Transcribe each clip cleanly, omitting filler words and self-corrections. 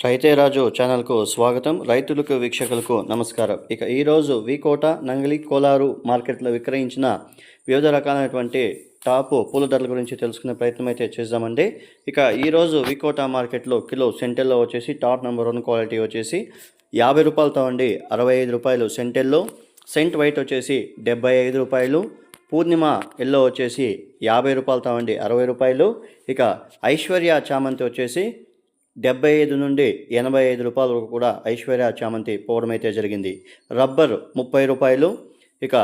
రైతే రాజు ఛానల్కు స్వాగతం. రైతులకు వీక్షకులకు నమస్కారం. ఇక ఈరోజు వికోట నంగలి కోలారు మార్కెట్లో విక్రయించిన వివిధ రకాలైనటువంటి టాప్ పూల ధరల గురించి తెలుసుకునే ప్రయత్నం అయితే చేద్దామండి. ఇక ఈరోజు వికోట మార్కెట్లో కిలో సెంటెల్లో వచ్చేసి టాప్ నెంబర్ 1 క్వాలిటీ వచ్చేసి 50 రూపాయలతో అండి 65 రూపాయలు సెంటెల్లో. సెంట్ వైట్ వచ్చేసి 75 రూపాయలు. పూర్ణిమ ఎల్లో వచ్చేసి 50 రూపాయలతో అండి 60 రూపాయలు. ఇక ఐశ్వర్య చామంతి వచ్చేసి 75 నుండి 85 రూపాయల వరకు కూడా ఐశ్వర్య చామంతి పోవడం అయితే జరిగింది. రబ్బర్ 30 రూపాయలు. ఇక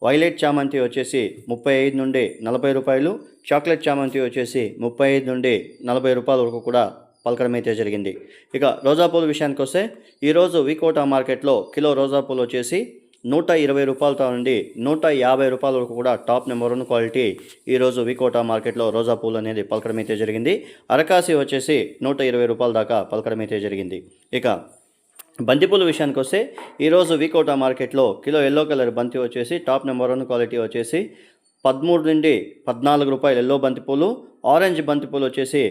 వైలెట్ చామంతి వచ్చేసి 35 నుండి 40 రూపాయలు. చాక్లెట్ చామంతి వచ్చేసి 35 నుండి 40 రూపాయల వరకు కూడా పలకడం అయితే జరిగింది. ఇక రోజా పూల విషయానికి వస్తే ఈరోజు వికోట మార్కెట్లో కిలో రోజా పూలు వచ్చేసి 120 రూపాయలతో నుండి 150 రూపాయల వరకు కూడా టాప్ నెంబర్ 1 క్వాలిటీ ఈరోజు వికోట మార్కెట్లో రోజా పూలు అనేది పలకడం అయితే జరిగింది. అరకాసి వచ్చేసి 120 రూపాయల దాకా పలకడం అయితే జరిగింది. ఇక బంతిపూల విషయానికి వస్తే ఈరోజు వికోట మార్కెట్లో కిలో ఎల్లో కలర్ బంతి వచ్చేసి టాప్ నెంబర్ 1 క్వాలిటీ వచ్చేసి 13 నుండి 14 రూపాయలు ఎల్లో బంతిపూలు. ఆరెంజ్ బంతిపూలు వచ్చేసి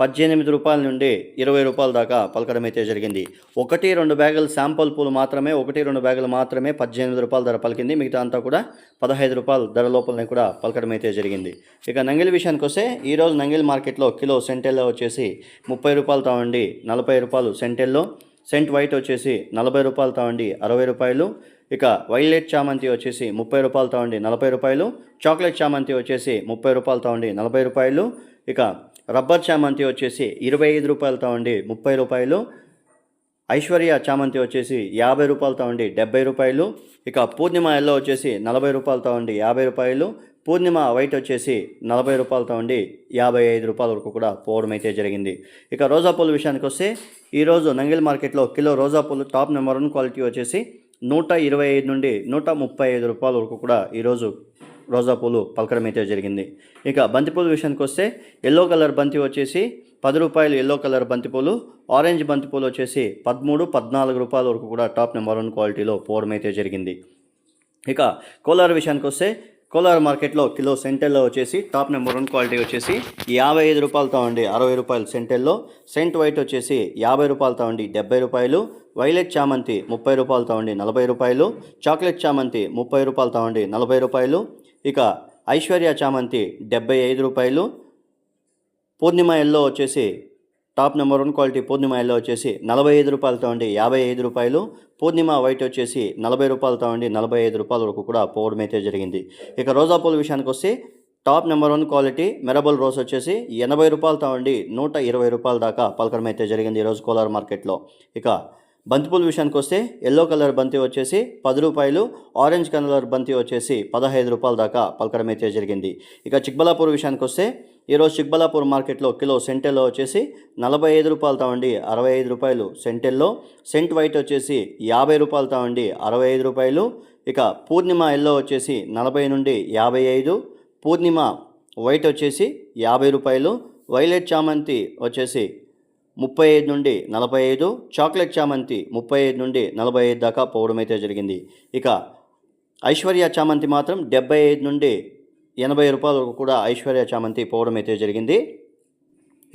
18 రూపాయల నుండి 20 రూపాయల దాకా పలకడం అయితే జరిగింది. 1-2 బ్యాగులు శాంపుల్ పూలు మాత్రమే 1-2 బ్యాగులు మాత్రమే 18 రూపాయల ధర పలికింది. మిగతా అంతా కూడా 15 రూపాయల ధర లోపలనే కూడా పలకడం అయితే జరిగింది. ఇక నంగిలి విషయానికి వస్తే ఈరోజు నంగిలి మార్కెట్లో కిలో సెంటెల్లో వచ్చేసి 30 రూపాయలతో అండి 40 రూపాయలు సెంటెల్లో. సెంట్ వైట్ వచ్చేసి 40 రూపాయలతో అండి 60 రూపాయలు. ఇక వైలెట్ చామంతి వచ్చేసి 30 రూపాయలతో అండి 40 రూపాయలు. చాక్లెట్ చామంతి వచ్చేసి 30 రూపాయలతో అండి 40 రూపాయలు. ఇక రబ్బర్ చామంతి వచ్చేసి 25 రూపాయలతో అండి 30 రూపాయలు. ఐశ్వర్య చామంతి వచ్చేసి 50 రూపాయలతో అండి 70 రూపాయలు. ఇక పూర్ణిమ ఎల్లో వచ్చేసి 40 రూపాయలతో అండి 50 రూపాయలు. పూర్ణిమ వైట్ వచ్చేసి 40 రూపాయలతో అండి 55 రూపాయల వరకు కూడా పోవడం అయితే జరిగింది. ఇక రోజా పూల విషయానికి వస్తే ఈరోజు నంగిల్ మార్కెట్లో కిలో రోజా పూలు టాప్ నెంబర్ 1 క్వాలిటీ వచ్చేసి 125 నుండి 135 రూపాయల వరకు కూడా ఈరోజు రోజా పూలు పలకడం అయితే జరిగింది. ఇక బంతిపూల విషయానికి వస్తే ఎల్లో కలర్ బంతి వచ్చేసి 10 రూపాయలు ఎల్లో కలర్ బంతిపూలు. ఆరెంజ్ బంతిపూలు వచ్చేసి 13-14 రూపాయల వరకు కూడా టాప్ నెంబర్ 1 క్వాలిటీలో పోవడం అయితే జరిగింది. ఇక కోలార్ విషయానికి వస్తే కోలార్ మార్కెట్లో కిలో సెంటెల్లో వచ్చేసి టాప్ నెంబర్ 1 క్వాలిటీ వచ్చేసి 55 రూపాయలతో అండి 60 రూపాయలు సెంటెల్లో. సెంట్ వైట్ వచ్చేసి 50 రూపాయలతో అండి 70 రూపాయలు. వైలెట్ చామంతి 30 రూపాయలతో అండి 40 రూపాయలు. చాక్లెట్ చామంతి 30 రూపాయలతో అండి 40 రూపాయలు. ఇక ఐశ్వర్య చామంతి 75 రూపాయలు. పూర్ణిమ ఎల్లో వచ్చేసి టాప్ నెంబర్ 1 క్వాలిటీ పూర్ణిమ ఎల్లో వచ్చేసి 45 రూపాయలతో అండి 55 రూపాయలు. పూర్ణిమ వైట్ వచ్చేసి 40 రూపాయలతో అండి 45 రూపాయల వరకు కూడా పోవడం అయితే జరిగింది. ఇక రోజా పూల విషయానికి వస్తే టాప్ నెంబర్ 1 క్వాలిటీ మెరబల్ రోజ్ వచ్చేసి 80 రూపాయలతో అండి 120 రూపాయల దాకా పలకడం అయితే జరిగింది ఈరోజు కోలార్ మార్కెట్లో. ఇక బంతిపూల విషయానికి వస్తే ఎల్లో కలర్ బంతి వచ్చేసి 10 రూపాయలు. ఆరెంజ్ కలర్ బంతి వచ్చేసి 15 రూపాయల దాకా పలకడం అయితే జరిగింది. ఇక చిక్బలాపూర్ విషయానికి వస్తే ఈరోజు చిక్బలాపూర్ మార్కెట్లో కిలో సెంటెల్లో వచ్చేసి 45 రూపాయలతో అండి 65 రూపాయలు సెంటెల్లో. సెంట్ వైట్ వచ్చేసి 50 రూపాయలతో అండి 65 రూపాయలు. ఇక పూర్ణిమ ఎల్లో వచ్చేసి 40 నుండి 55. పూర్ణిమ వైట్ వచ్చేసి 50 రూపాయలు. వైలెట్ చామంతి వచ్చేసి 35 నుండి 45. చాక్లెట్ చామంతి 35 నుండి 45 దాకా పోవడం అయితే జరిగింది. ఇక ఐశ్వర్య చామంతి మాత్రం 75 నుండి 80 రూపాయల వరకు కూడా ఐశ్వర్య చామంతి పోవడం అయితే జరిగింది.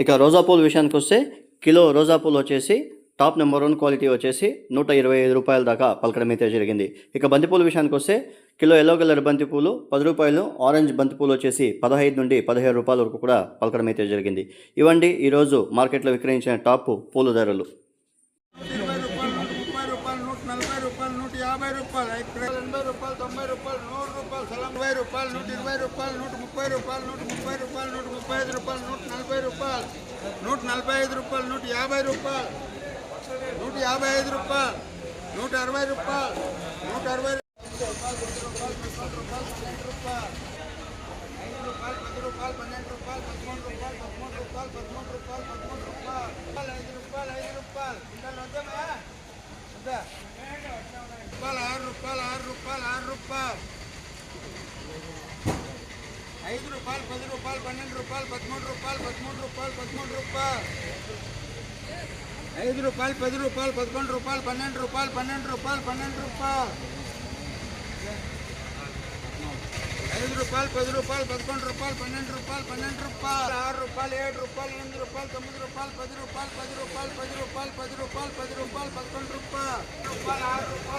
ఇక రోజా పూల విషయానికి వస్తే కిలో రోజా పూలు వచ్చేసి టాప్ నెంబర్ 1 క్వాలిటీ వచ్చేసి 125 రూపాయల దాకా పలకడం అయితే జరిగింది. ఇక బంతిపూల విషయానికి వస్తే కిలో ఎల్లో కలర్ బంతిపూలు 10 రూపాయలు. ఆరెంజ్ బంతిపూలు వచ్చేసి 15 నుండి 17 రూపాయల వరకు కూడా పలకడం అయితే జరిగింది. ఇవ్వండి ఈరోజు మార్కెట్లో విక్రయించిన టాప్ పూల ధరలు. 20 రూపాయలు, 30 రూపాయలు, 140 రూపాయలు, 150 రూపాయలు, 80 రూపాయలు, 90 రూపాయలు, 100 రూపాయలు, 20 రూపాయలు, 120 రూపాయలు, 130 రూపాయలు, 130 రూపాయలు, 135 రూపాయలు, 140 రూపాయలు, 145 రూపాయలు, 150 రూపాయలు, 155 రూపాయలు, 160 రూపాయలు, 160 5 రూపాయలు 10 రూపాయలు 11 రూపాయలు 12 రూపాయలు 12 రూపాయలు 12 రూపాయలు 5 రూపాయలు 10 రూపాయలు 11 రూపాయలు 12 రూపాయలు 12 రూపాయలు 6 రూపాయలు 7 రూపాయలు 8 రూపాయలు 9 రూపాయలు 10 రూపాయలు 10 రూపాయలు 10 రూపాయలు రూపాయలు 10 రూపాయలు 10 రూపాయలు 11 రూపాయలు 6 రూపాయలు